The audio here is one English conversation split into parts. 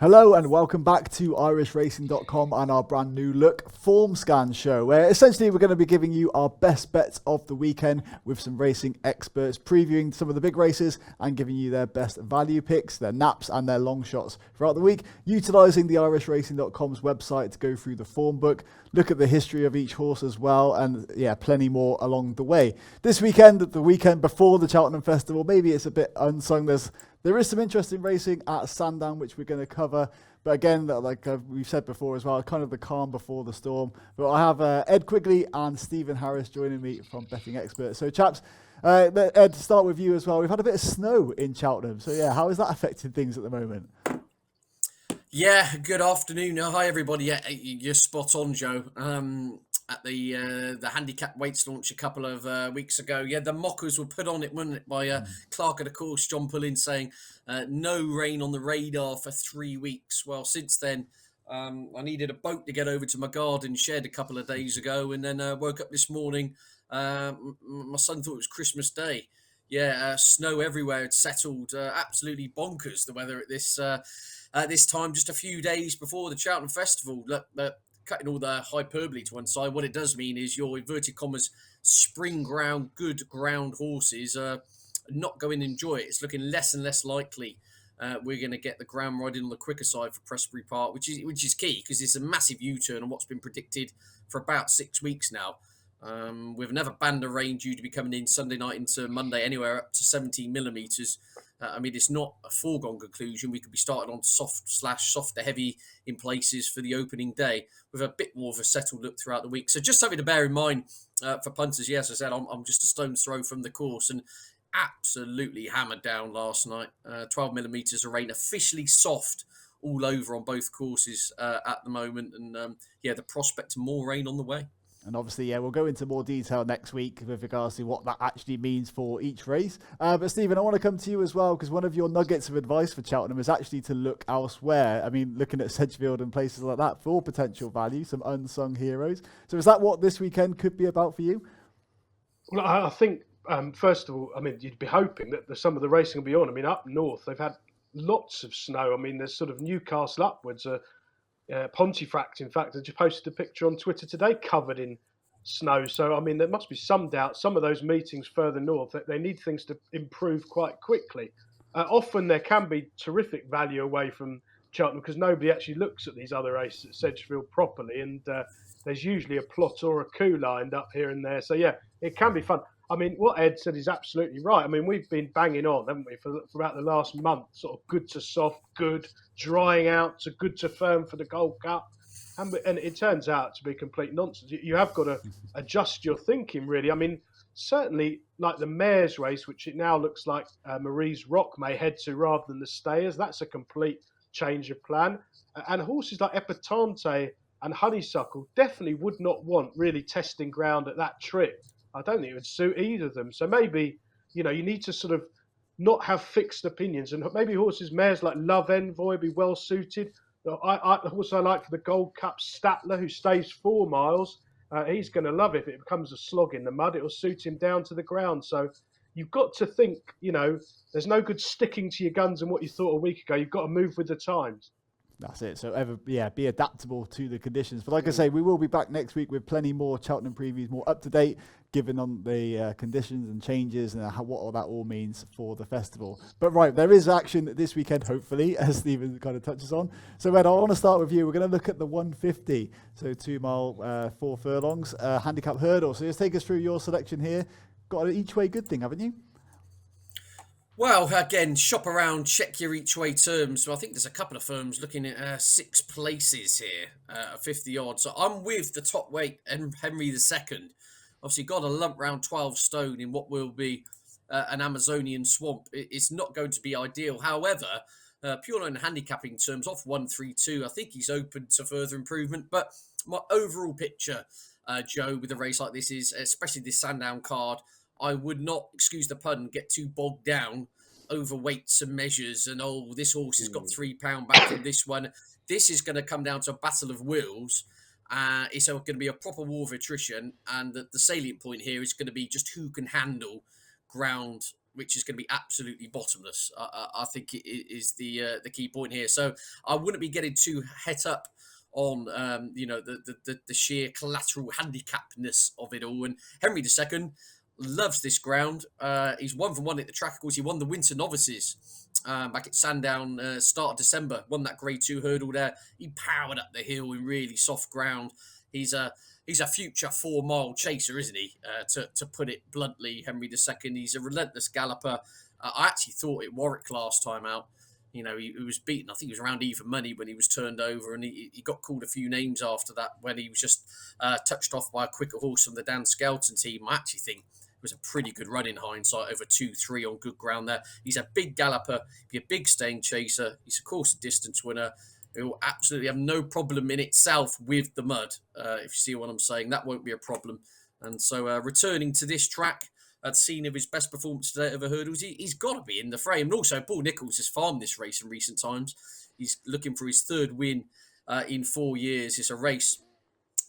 Hello and welcome back to irishracing.com and our brand new look Formscan show, where essentially we're going to be giving you our best bets of the weekend with some racing experts previewing some of the big races and giving you their best value picks, their naps and their long shots throughout the week, utilising the irishracing.com's website to go through the form book, look at the history of each horse as well, and plenty more along the way. This weekend, the weekend before the Cheltenham Festival, maybe it's a bit unsung. There is some interesting racing at Sandown, which we're going to cover. But again, like we've said before as well, kind of the calm before the storm. But I have Ed Quigley and Stephen Harris joining me from Betting Experts. So chaps, Ed, to start with you as well. We've had a bit of snow in Cheltenham. So how has that affected things at the moment? Yeah, good afternoon. Hi, everybody. Yeah, you're spot on, Joe. At the handicap weights launch a couple of weeks ago, the mockers were put on it, weren't it, by Clerk of the Course, John Pullin, saying no rain on the radar for 3 weeks. Well, since then, I needed a boat to get over to my garden shed a couple of days ago, and then woke up this morning. My son thought it was Christmas Day. Snow everywhere. It's settled. Absolutely bonkers, the weather at this time, just a few days before the Cheltenham Festival. Look, cutting all the hyperbole to one side, what it does mean is your inverted commas spring ground, good ground horses not going to enjoy it. It's looking less and less likely we're going to get the ground riding on the quicker side for Prestbury Park, which is key because it's a massive U-turn on what's been predicted for about 6 weeks now. With another band of rain due to be coming in Sunday night into Monday, anywhere up to 17 millimetres. It's not a foregone conclusion. We could be starting on soft/softer heavy in places for the opening day with a bit more of a settled look throughout the week. So just something to bear in mind for punters. Yes, I said I'm just a stone's throw from the course and absolutely hammered down last night. 12 millimetres of rain, officially soft all over on both courses at the moment. And the prospect of more rain on the way. And obviously, we'll go into more detail next week with regards to what that actually means for each race. But Stephen, I want to come to you as well, because one of your nuggets of advice for Cheltenham is actually to look elsewhere. I mean, looking at Sedgefield and places like that for potential value, some unsung heroes. So is that what this weekend could be about for you? Well, I think, first of all, you'd be hoping that some of the racing will be on. Up north, they've had lots of snow. There's sort of Newcastle upwards, Pontefract, in fact, I just posted a picture on Twitter today covered in snow. So, there must be some doubt. Some of those meetings further north, that they need things to improve quite quickly. Often there can be terrific value away from Cheltenham because nobody actually looks at these other races at Sedgefield properly. And there's usually a plot or a coup lined up here and there. So, it can be fun. What Ed said is absolutely right. We've been banging on, haven't we, for about the last month, sort of good to soft, good, drying out to good to firm for the Gold Cup. And it turns out to be complete nonsense. You have got to adjust your thinking, really. Certainly, like the Mares race, which it now looks like Marie's Rock may head to rather than the Stayers, that's a complete change of plan. And horses like Epatante and Honeysuckle definitely would not want really testing ground at that trip. I don't think it would suit either of them. So maybe, you need to sort of not have fixed opinions. And maybe mares like Love Envoy be well suited. I also like for the Gold Cup Statler, who stays 4 miles. He's going to love it. If it becomes a slog in the mud, it'll suit him down to the ground. So you've got to think, there's no good sticking to your guns and what you thought a week ago. You've got to move with the times. That's it. So be adaptable to the conditions. But like I say, we will be back next week with plenty more Cheltenham previews, more up to date, given on the conditions and changes and what all that all means for the festival. But right, there is action this weekend, hopefully, as Stephen kind of touches on. So Ed, I want to start with you. We're going to look at the 150, so 2 mile, 4 furlongs, handicap hurdle. So just take us through your selection here. Got an each way good thing, haven't you? Well, again, shop around, check your each way terms. So I think there's a couple of firms looking at 6 places here, 50 odds. So I'm with the top weight, Henry II. Obviously got a lump round 12 stone in what will be an Amazonian swamp. It's not going to be ideal. However, purely on handicapping terms, off 132, I think he's open to further improvement. But my overall picture, Joe, with a race like this is, especially this Sandown card, I would not, excuse the pun, get too bogged down over weights and measures and, this horse has got £3 back from this one. This is going to come down to a battle of wills. It's going to be a proper war of attrition. And the salient point here is going to be just who can handle ground which is going to be absolutely bottomless. I think it is the key point here. So I wouldn't be getting too het up on the sheer collateral handicapness of it all. And Henry II loves this ground. He's 1 for 1 at the track. Of course, he won the Winter Novices back at Sandown start of December. Won that Grade 2 hurdle there. He powered up the hill in really soft ground. He's a future 4-mile chaser, isn't he? To put it bluntly, Henry II. He's a relentless galloper. I actually thought at Warwick last time out, he was beaten. I think he was around even money when he was turned over, and he got called a few names after that when he was just touched off by a quicker horse from the Dan Skelton team. I actually think it was a pretty good run in hindsight, over 2-3 on good ground there. He's a big galloper, be a big staying chaser. He's, of course, a distance winner. It will absolutely have no problem in itself with the mud, if you see what I'm saying. That won't be a problem. And so returning to this track, at the scene of his best performance today over hurdles, he's got to be in the frame. And also, Paul Nicholls has farmed this race in recent times. He's looking for his 3rd win in 4 years. It's a race.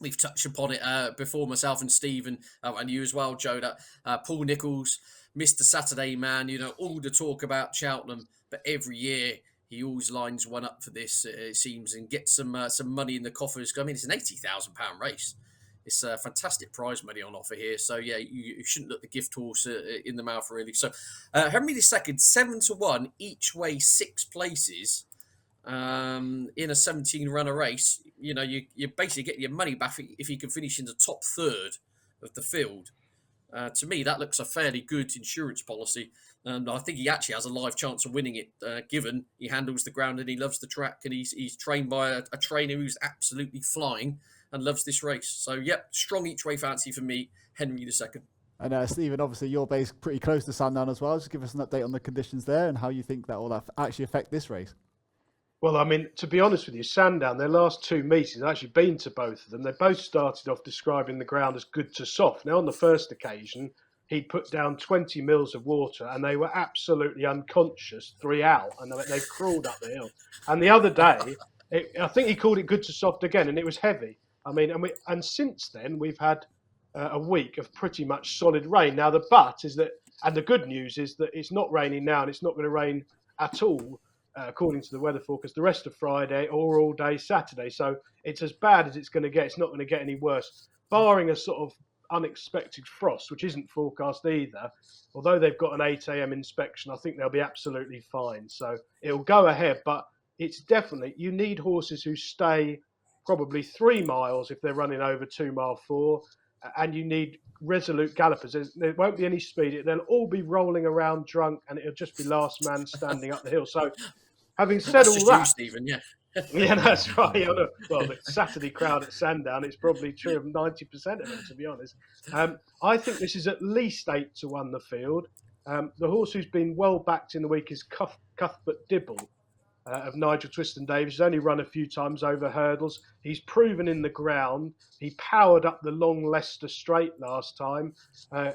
We've touched upon it before, myself and Stephen, and you as well, Joe, that Paul Nicholls, Mr. Saturday man, all the talk about Cheltenham, but every year he always lines one up for this, it seems, and gets some money in the coffers. I mean, it's an £80,000 race. It's a fantastic prize money on offer here. So, yeah, you shouldn't look the gift horse in the mouth, really. So, Henry II, 7-1, each way 6 places in a 17-runner race. You basically get your money back if you can finish in the top third of the field. To me, that looks a fairly good insurance policy. And I think he actually has a live chance of winning it, given he handles the ground and he loves the track, and he's trained by a trainer who's absolutely flying and loves this race. So, yep, strong each way fancy for me, Henry II. And Stephen, obviously you're based pretty close to Sandown as well. Just give us an update on the conditions there and how you think that will actually affect this race. Well, I mean, to be honest with you, Sandown, their last 2 meetings, I've actually been to both of them. They both started off describing the ground as good to soft. Now, on the first occasion, he'd put down 20 mils of water and they were absolutely unconscious 3 out, and they crawled up the hill. And the other day, I think he called it good to soft again, and it was heavy. I mean, and since then, we've had a week of pretty much solid rain. Now, the but is that, and the good news is that it's not raining now, and it's not going to rain at all, according to the weather forecast, the rest of Friday or all day Saturday. So it's as bad as it's going to get. It's not going to get any worse, barring a sort of unexpected frost, which isn't forecast either. Although they've got an 8 a.m. inspection, I think they'll be absolutely fine. So it'll go ahead, but it's definitely, you need horses who stay probably 3 miles if they're running over 2 mile 4, and you need resolute gallopers. There won't be any speed. They'll all be rolling around drunk, and it'll just be last man standing up the hill. So, having said That's all just that, you, Stephen, yeah. Yeah, that's right. I know. Well, the Saturday crowd at Sandown, it's probably true of 90% of them, to be honest. I think this is at least 8-1 the field. The horse who's been well backed in the week is Cuthbert Dibble of Nigel Twiston-Davies. He's only run a few times over hurdles. He's proven in the ground. He powered up the long Leicester Straight last time,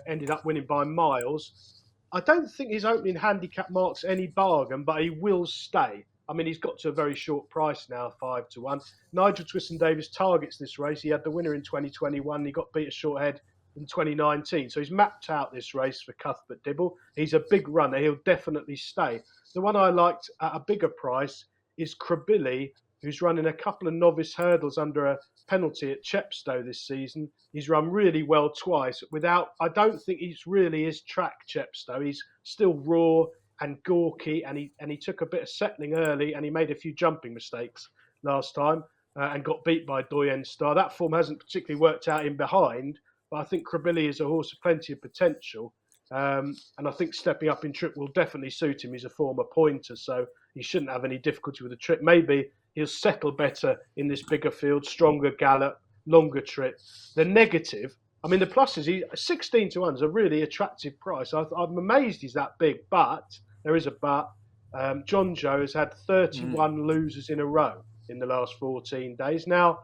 ended up winning by miles. I don't think his opening handicap marks any bargain, but he will stay. I mean, he's got to a very short price now, 5-1. Nigel Twiston-Davies targets this race. He had the winner in 2021. He got beat a short head in 2019. So he's mapped out this race for Cuthbert Dibble. He's a big runner. He'll definitely stay. The one I liked at a bigger price is Quigley, who's running a couple of novice hurdles under a penalty at Chepstow this season. He's run really well twice. I don't think he's really his track, Chepstow. He's still raw and gawky, and he took a bit of settling early, and he made a few jumping mistakes last time and got beat by Doyen Star. That form hasn't particularly worked out in behind, but I think Quigley is a horse of plenty of potential. And I think stepping up in trip will definitely suit him. He's a former pointer, so he shouldn't have any difficulty with the trip. Maybe he'll settle better in this bigger field, stronger gallop, longer trip. The negative, I mean, the pluses, 16-1 is a really attractive price. I'm amazed he's that big, but there is a but. John Joe has had 31 losers in a row in the last 14 days. Now,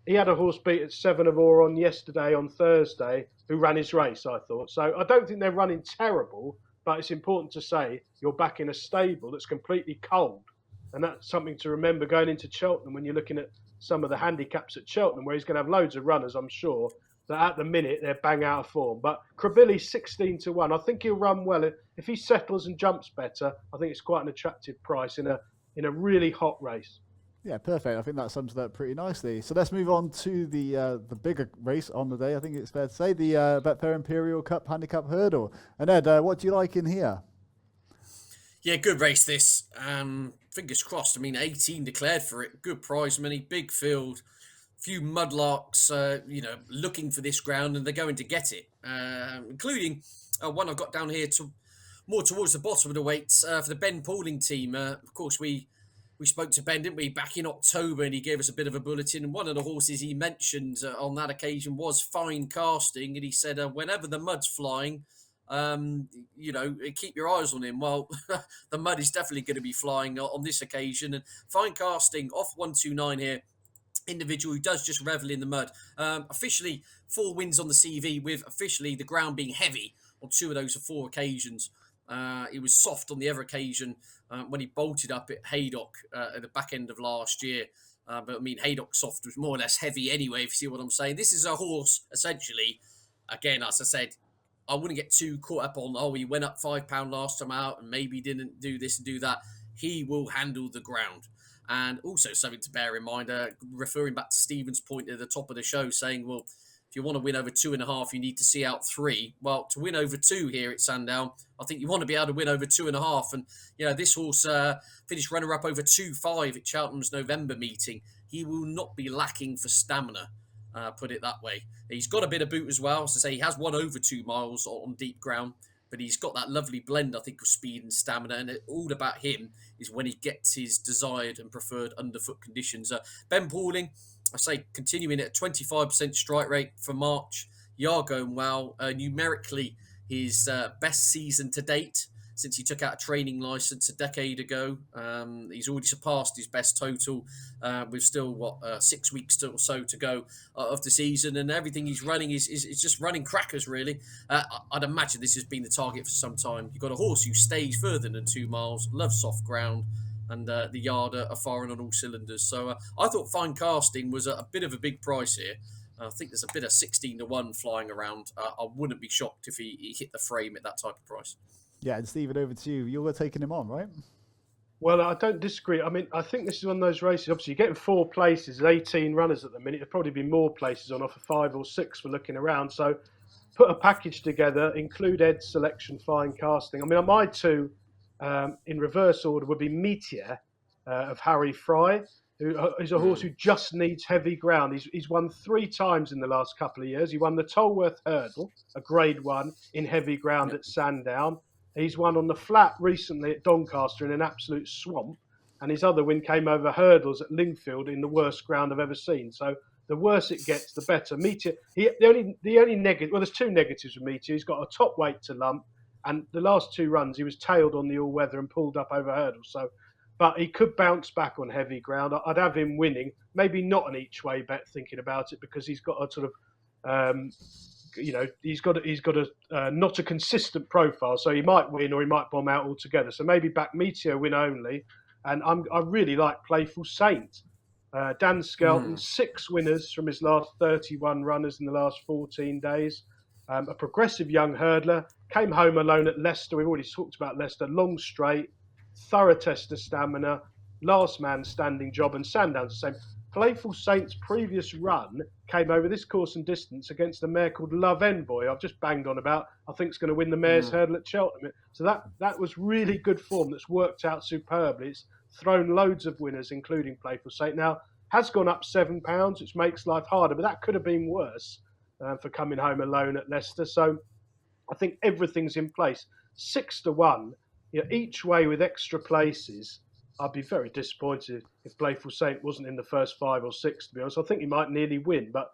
he had a horse beat at 7 of Oron yesterday on Thursday who ran his race, I thought. So I don't think they're running terrible, but it's important to say you're back in a stable that's completely cold. And that's something to remember going into Cheltenham when you're looking at some of the handicaps at Cheltenham, where he's going to have loads of runners, I'm sure. that at the minute they're bang out of form. But Krabilly's 16-1. I think he'll run well if he settles and jumps better. I think it's quite an attractive price in a really hot race. Yeah, perfect. I think that sums it up pretty nicely. So let's move on to the bigger race on the day. I think it's fair to say the Betfair Imperial Cup Handicap Hurdle. And Ed, what do you like in here? Yeah, good race this. Fingers crossed. I mean, 18 declared for it. Good prize money, big field, few mudlarks, looking for this ground, and they're going to get it. Including one I've got down here more towards the bottom of the weights for the Ben Pauling team. Of course, we spoke to Ben, didn't we, back in October, and he gave us a bit of a bulletin. And one of the horses he mentioned on that occasion was Fine Casting, and he said, whenever the mud's flying, keep your eyes on him. Well, the mud is definitely going to be flying on this occasion. And Fine Casting off 129 here. Individual who does just revel in the mud. Officially 4 wins on the CV, with officially the ground being heavy on 2 of those 4 occasions. It was soft on the other occasion when he bolted up at Haydock at the back end of last year. But I mean, Haydock soft was more or less heavy anyway, if you see what I'm saying. This is a horse, essentially, again, as I said, I wouldn't get too caught up on, he went up £5 last time out and maybe didn't do this and do that. He will handle the ground. And also something to bear in mind, referring back to Stephen's point at the top of the show, saying, well, if you want to win over 2.5, you need to see out 3. Well, to win over 2 here at Sandown, I think you want to be able to win over 2.5. And, this horse finished runner-up over 2.5 at Cheltenham's November meeting. He will not be lacking for stamina, put it that way. He's got a bit of boot as well. As I say, he has won over 2 miles on deep ground, but he's got that lovely blend, I think, of speed and stamina. And all about him is when he gets his desired and preferred underfoot conditions. Ben Pauling, I say, continuing at a 25% strike rate for March. You are going well. Numerically, his best season to date since he took out a training license a decade ago. He's already surpassed his best total with still, 6 weeks or so to go of the season. And everything he's running is just running crackers, really. I'd imagine this has been the target for some time. You've got a horse who stays further than 2 miles, loves soft ground, and the yard are firing on all cylinders. So I thought Fine Casting was a bit of a big price here. I think there's a bit of 16-1 flying around. I wouldn't be shocked if he hit the frame at that type of price. Yeah, and Stephen, over to you. You were taking him on, right? Well, I don't disagree. I mean, I think this is one of those races. Obviously, you're getting 4 places, 18 runners at the minute. There'll probably be more places on offer, 5 or 6 for looking around. So put a package together, include Ed's selection, Fine Casting. I mean, my 2 in reverse order would be Meteor of Harry Fry, who is a horse who just needs heavy ground. He's won 3 times in the last couple of years. He won the Tolworth Hurdle, a Grade 1, in heavy ground at Sandown. He's won on the flat recently at Doncaster in an absolute swamp. And his other win came over hurdles at Lingfield in the worst ground I've ever seen. So the worse it gets, the better. Meteor, the only negative, well, there's 2 negatives with Meteor. He's got a top weight to lump. And the last 2 runs, he was tailed on the all-weather and pulled up over hurdles. But he could bounce back on heavy ground. I'd have him winning. Maybe not an each-way bet thinking about it, because he's got a sort of... he's got a not a consistent profile, so he might win or he might bomb out altogether. So maybe back Meteor win only, and I really like Playful Saint. Dan Skelton, 6 winners from his last 31 runners in the last 14 days. A progressive young hurdler, came home alone at Leicester. We've already talked about Leicester. Long straight, thorough test of stamina, last man standing job, and Sandown's the same. Playful Saint's previous run came over this course and distance against a mare called Love Envoy. I've just banged on about. I think it's going to win the Mares' Hurdle at Cheltenham. So that was really good form. That's worked out superbly. It's thrown loads of winners, including Playful Saint. Now has gone up £7, which makes life harder, but that could have been worse for coming home alone at Leicester. So I think everything's in place. 6-1, each way with extra places. I'd be very disappointed if Playful Saint wasn't in the first 5 or 6, to be honest. I think he might nearly win. But,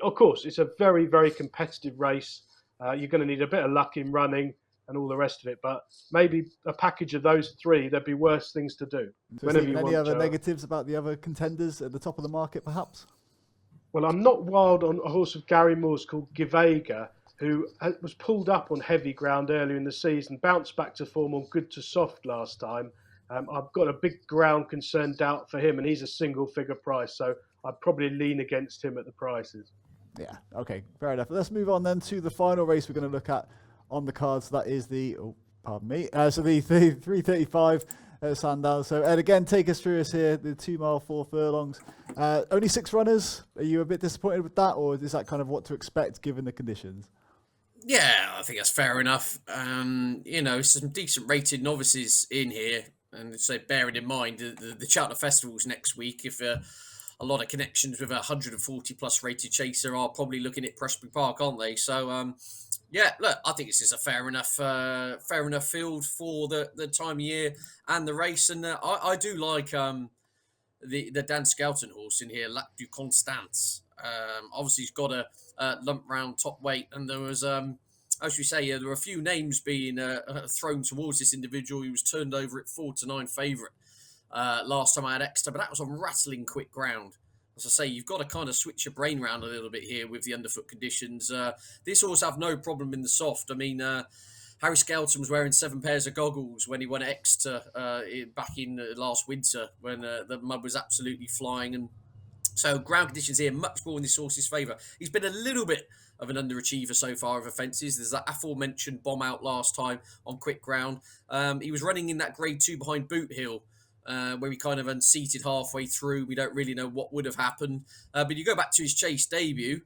of course, it's a very, very competitive race. You're going to need a bit of luck in running and all the rest of it. But maybe a package of those 3, there'd be worse things to do. So any other negatives about the other contenders at the top of the market, perhaps? Well, I'm not wild on a horse of Gary Moore's called Givega, who was pulled up on heavy ground earlier in the season, bounced back to form on good to soft last time. I've got a big ground concern doubt for him, and he's a single-figure price, so I'd probably lean against him at the prices. Yeah, okay, fair enough. Let's move on then to the final race we're going to look at on the cards. That is the, so the 335 at Sandown. So, Ed, again, take us through us here, the 2 mile, 4 furlongs. Only 6 runners. Are you a bit disappointed with that, or is that kind of what to expect given the conditions? Yeah, I think that's fair enough. Some decent rated novices in here. And so bearing in mind the Cheltenham Festival's next week, if a lot of connections with a 140 plus rated chaser are probably looking at Prestbury Park, aren't they? So, look, I think this is a fair enough field for the time of year and the race. And I do like the Dan Skelton horse in here, Lac du Constance. Obviously, he's got a lump round top weight, and there was, as we say, there were a few names being thrown towards this individual. He was turned over at 4-9 favourite last time I had Exeter, but that was on rattling quick ground. As I say, you've got to kind of switch your brain around a little bit here with the underfoot conditions. This horse have no problem in the soft. I mean, Harry Skelton was wearing 7 pairs of goggles when he won at Exeter back in last winter when the mud was absolutely flying. And so ground conditions here much more in this horse's favour. He's been a little bit of an underachiever so far of offences. There's that aforementioned bomb out last time on quick ground. He was running in that grade 2 behind Boot Hill, where he kind of unseated halfway through. We don't really know what would have happened. But you go back to his chase debut,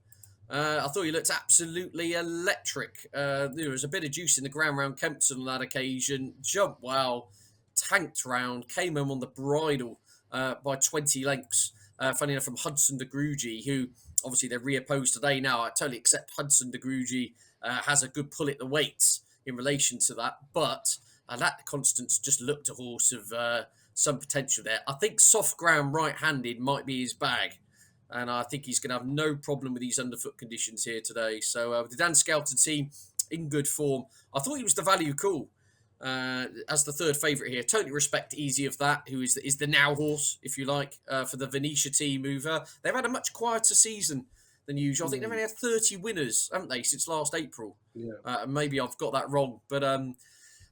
I thought he looked absolutely electric. There was a bit of juice in the ground round Kempton on that occasion. Jumped well, tanked round, came home on the bridle by 20 lengths. Funny enough, from Hudson de Grugy, who obviously they're reopposed today now. I totally accept Hudson de Grugy has a good pull at the weights in relation to that. But that Constance just looked a horse of some potential there. I think soft ground right-handed might be his bag. And I think he's going to have no problem with these underfoot conditions here today. So the Dan Skelton team in good form. I thought he was the value call as the third favourite here. Totally respect Easy of That, who is the now horse, if you like, for the Venetia team. They've had a much quieter season than usual. I think they've only had 30 winners, haven't they, since last April? Yeah. Maybe I've got that wrong. But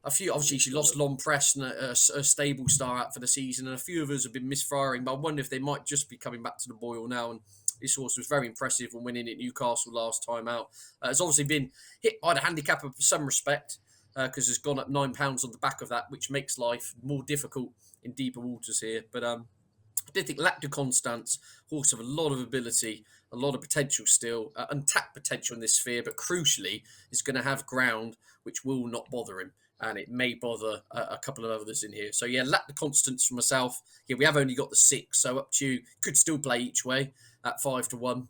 a few, obviously, she lost Lon Preston, a stable star out for the season, and a few of us have been misfiring. But I wonder if they might just be coming back to the boil now. And this horse was very impressive when winning at Newcastle last time out. It's obviously been hit by the handicap of some respect because it's gone up £9 on the back of that, which makes life more difficult in deeper waters here. But I did think Lac de Constance, horse of a lot of ability, a lot of potential still, untapped potential in this sphere, but crucially, is going to have ground which will not bother him. And it may bother a couple of others in here. So, yeah, Lac de Constance for myself. Yeah, we have only got the 6, so up to you. Could still play each way at 5-1,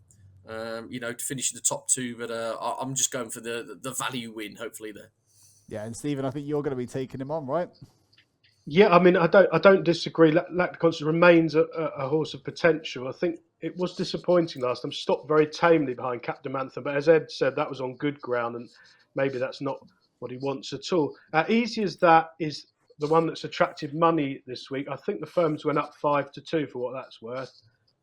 to finish in the top 2. But I'm just going for the value win, hopefully, there. Yeah, and Stephen, I think you're going to be taking him on, right? Yeah, I mean, I don't disagree. Lac de Constance remains a horse of potential. I think it was disappointing last time. Stopped very tamely behind Captain Mantha, but as Ed said, that was on good ground, and maybe that's not what he wants at all. Easy as That is the one that's attracted money this week. I think the firms went up 5-2 for what that's worth.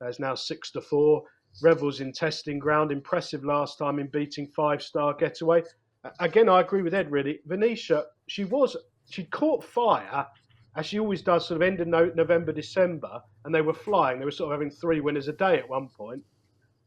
There's now 6-4. Revels in testing ground. Impressive last time in beating 5-star Getaway. Again, I agree with Ed, really. Venetia, she'd caught fire, as she always does, sort of end of November, December, and they were flying. They were sort of having 3 winners a day at one point.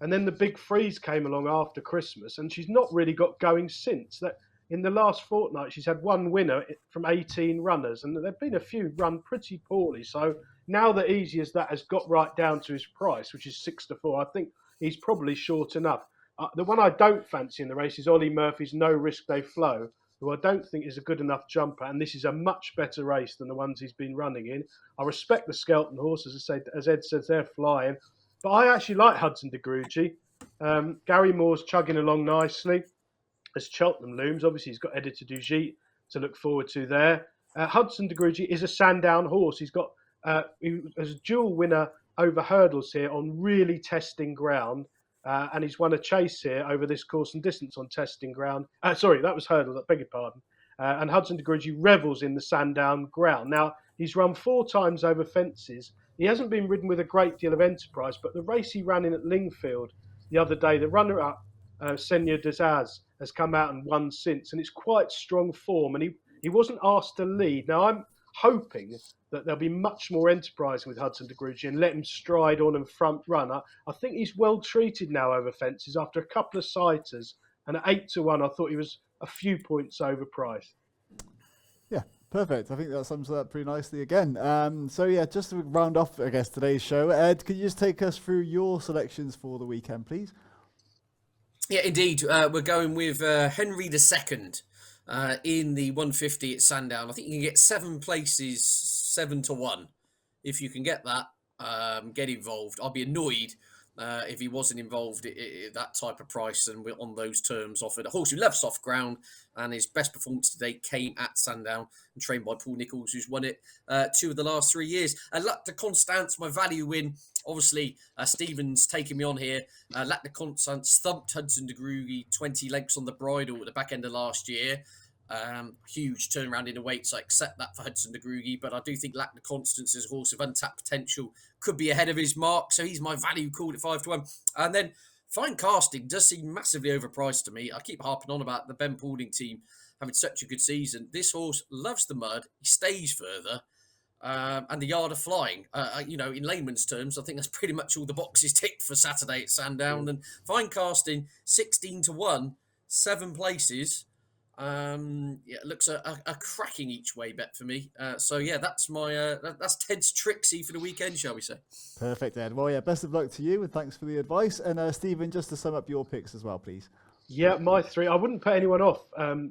And then the big freeze came along after Christmas, and she's not really got going since. That in the last fortnight, she's had 1 winner from 18 runners, and there've been a few run pretty poorly. So now that Easy as That has got right down to his price, which is 6-4, I think he's probably short enough. The one I don't fancy in the race is Ollie Murphy's No Risk They Flow, who I don't think is a good enough jumper, and this is a much better race than the ones he's been running in. I respect the Skelton horse, as Ed says, they're flying. But I actually like Hudson de Grugy. Gary Moore's chugging along nicely as Cheltenham looms. Obviously, he's got Editor du Gite to look forward to there. Hudson de Grugy is a Sandown horse. He was a dual winner over hurdles here on really testing ground. And he's won a chase here over this course and distance on testing ground. Sorry, that was hurdle, I beg your pardon. And Hudson de Grugy revels in the Sandown ground. Now, he's run 4 times over fences. He hasn't been ridden with a great deal of enterprise, but the race he ran in at Lingfield the other day, the runner-up, Seigneur Desaz, has come out and won since, and it's quite strong form, and he wasn't asked to lead. Now, hoping that they'll be much more enterprising with Hudson de Grugy and let him stride on and front run. I think he's well treated now over fences after a couple of sighters, and at 8-1, I thought he was a few points overpriced. Yeah, perfect. I think that sums it up pretty nicely again. So yeah, just to round off, I guess, today's show, Ed, could you just take us through your selections for the weekend, please? Yeah, indeed. We're going with Henry II in the 150 at Sandown. I think you can get 7 places, 7-1. If you can get that, get involved. I'd be annoyed if he wasn't involved at that type of price and we're on those terms. Offered a horse who loves soft ground, and his best performance to date came at Sandown and trained by Paul Nicholls, who's won it 2 of the last 3 years. Lac de Constance, my value win. Obviously, Stephen's taking me on here. Lac de Constance thumped Hudson de Grugy 20 lengths on the bridle at the back end of last year. Huge turnaround in the weights. I accept that for Hudson de Grugy, but I do think Lac de Constance is a horse of untapped potential, could be ahead of his mark, so he's my value called at 5-1. And then Fine Casting does seem massively overpriced to me. I keep harping on about the Ben Paulding team having such a good season. This horse loves the mud, he stays further, and the yard of flying. In layman's terms, I think that's pretty much all the boxes ticked for Saturday at Sandown. And Fine Casting, 16-1, 7 places. It looks a cracking each way bet for me. That's my that's Ted's Trixie for the weekend, shall we say? Perfect, Ed. Well, yeah, best of luck to you, and thanks for the advice. And Stephen, just to sum up your picks as well, please. Yeah, my 3. I wouldn't put anyone off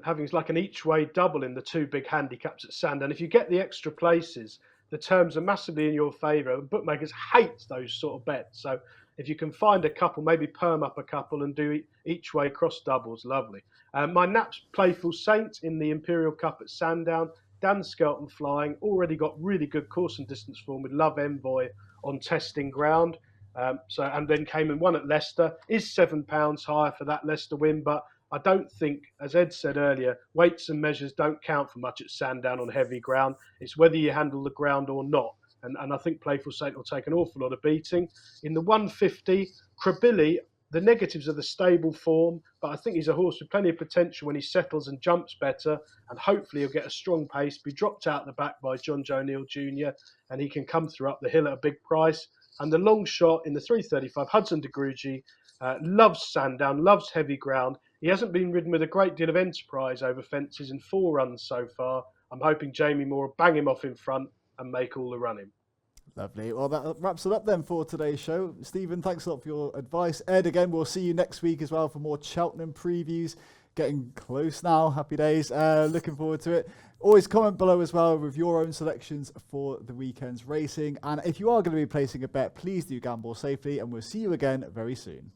having like an each way double in the 2 big handicaps at Sandown. If you get the extra places, the terms are massively in your favour. Bookmakers hate those sort of bets. So if you can find a couple, maybe perm up a couple and do each way cross doubles, lovely. My Naps Playful Saint in the Imperial Cup at Sandown. Dan Skelton flying, already got really good course and distance form with Love Envoy on testing ground. And then came and won at Leicester. Is £7 higher for that Leicester win, but I don't think, as Ed said earlier, weights and measures don't count for much at Sandown on heavy ground. It's whether you handle the ground or not. And I think Playful Saint will take an awful lot of beating. In the 150, Krabilly, the negatives are the stable form, but I think he's a horse with plenty of potential when he settles and jumps better, and hopefully he'll get a strong pace, be dropped out the back by John Joe Neal Jr., and he can come through up the hill at a big price. And the long shot in the 335, Hudson de Grugy, loves Sandown, loves heavy ground. He hasn't been ridden with a great deal of enterprise over fences in 4 runs so far. I'm hoping Jamie Moore will bang him off in front and make all the running. Lovely. Well, that wraps it up then for today's show. Stephen, thanks a lot for your advice. Ed, again, we'll see you next week as well for more Cheltenham previews. Getting close now. Happy days. Looking forward to it. Always comment below as well with your own selections for the weekend's racing. And if you are going to be placing a bet, please do gamble safely, and we'll see you again very soon.